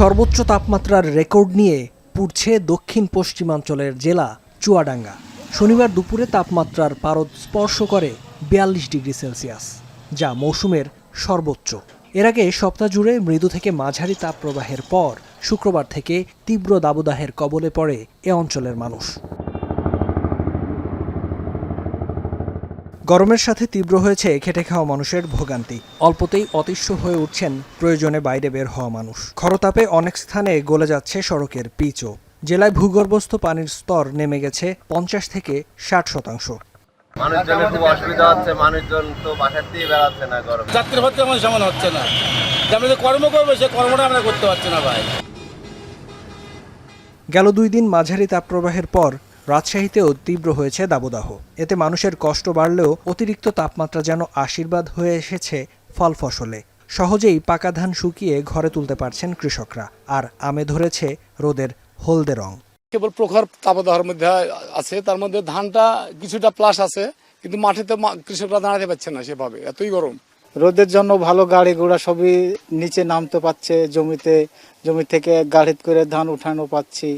সর্বোচ্চ তাপমাত্রার রেকর্ড নিয়ে পুড়ছে দক্ষিণ পশ্চিমাঞ্চলের জেলা চুয়াডাঙ্গা। শনিবার দুপুরে তাপমাত্রার পারদ স্পর্শ করে ৪২ ডিগ্রি সেলসিয়াস, যা মৌসুমের সর্বোচ্চ। এর আগে সপ্তাহ জুড়ে মৃদু থেকে মাঝারি তাপপ্রবাহের পর শুক্রবার থেকে তীব্র দাবদাহের কবলে পড়ে এ অঞ্চলের মানুষ। গরমের সাথে তীব্র হয়েছে খেটে খাওয়া মানুষের ভোগান্তি। অল্পতেই অতিষ্ঠ হয়ে উঠছেন প্রয়োজনে বাইরে বের হওয়া মানুষ। খরতাপে অনেক স্থানে গলে যাচ্ছে সড়কের পিচও। জেলায় ভূগর্ভস্থ পানির স্তর নেমে গেছে ৫০ থেকে ৬০%। মানুষজনের খুব অসুবিধা হচ্ছে, মানুষজন তো বাসার দিয়ে বেড়াচ্ছে না। গরম যাত্রী ভর্তি আমার সামান হচ্ছে না, আমরা যে কর্ম করবো সে কর্মটা আমরা করতে পারছি না ভাই। গেল ২ দিন মাঝারি তাপপ্রবাহের পর রাজশাহীতেও তীব্র হয়েছে দাবদাহ। এতে মানুষের কষ্ট বাড়লেও অতিরিক্ত তাপমাত্রা যেন আশীর্বাদ হয়ে এসেছে ফল ফসলে। সহজেই পাকা ধান শুকিয়ে ঘরে তুলতে পারছেন কৃষকরা, আর আমে ধরেছে রোদের হলদে রং। কেবল প্রখর তাপদাহের মধ্যে আছে, তার মধ্যে ধানটা কিছুটা প্লাস আছে, কিন্তু মাঠেতে কৃষকরা দাঁড়াতে পারছে না সেভাবে, এতই গরম। রোদের জন্য ভালো গাড়ি ঘোড়া সবই নিচে নামতে পারছে, জমি থেকে গাড়ি করে ধান উঠানো পাচ্ছি।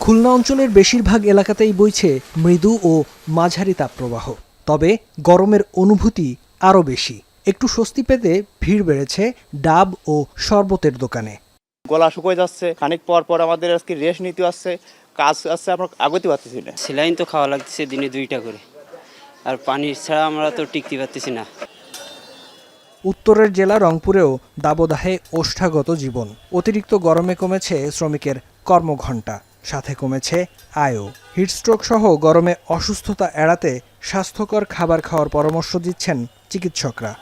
খুলনা অঞ্চলের বেশিরভাগ এলাকাতেই বইছে মৃদু ও মাঝারি তাপপ্রবাহ, তবে গরমের অনুভূতি আরও বেশি। একটু স্বস্তি পেতে ভিড় বেড়েছে ডাব ও শরবতের দোকানে। গলা শুকিয়ে যাচ্ছে, খানিক পর পর আমাদের আজকে রেস্ট নিতে আসছে, কাজ আসছে, আমরা আগতে পারতেছি না। সেলাইন তো খাওয়া লাগতেছে দিনে 2টা করে, আর পানি ছাড়া আমরা তো টিকতে পারতেছি না। উত্তরের জেলা রংপুরেও দাবদাহে ওষ্ঠাগত জীবন। অতিরিক্ত গরমে কমেছে শ্রমিকের কর্মঘণ্টা, সাথে কমেছে আয়ও। হিটস্ট্রোক সহ গরমে অসুস্থতা এড়াতে স্বাস্থ্যকর খাবার খাওয়ার পরামর্শ দিচ্ছেন চিকিৎসকরা।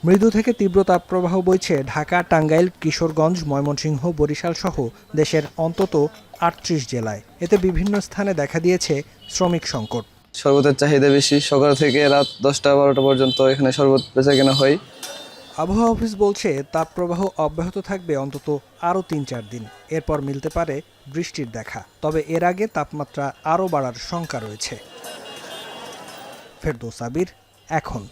মৃদু থেকে তীব্র তাপপ্রবাহ বইছে ঢাকা, টাঙ্গাইল, কিশোরগঞ্জ, ময়মনসিংহ, বরিশাল সহ দেশের অন্তত ৩৮ জেলায়। এতে বিভিন্ন স্থানে দেখা দিয়েছে শ্রমিক সংকট। শরবতের চাহিদা বেশি, সকাল থেকে রাত 10টা-12টা পর্যন্ত এখানে শরবত বেচা কেনা হয়। আবহাওয়া অফিস বলছে তাপপ্রবাহ অব্যাহত থাকবে অন্তত আরও ৩-৪ দিন। এরপর মিলতে পারে বৃষ্টির দেখা, তবে এর আগে তাপমাত্রা আরও বাড়ার শঙ্কা রয়েছে। ফেরদৌস আবির, এখন।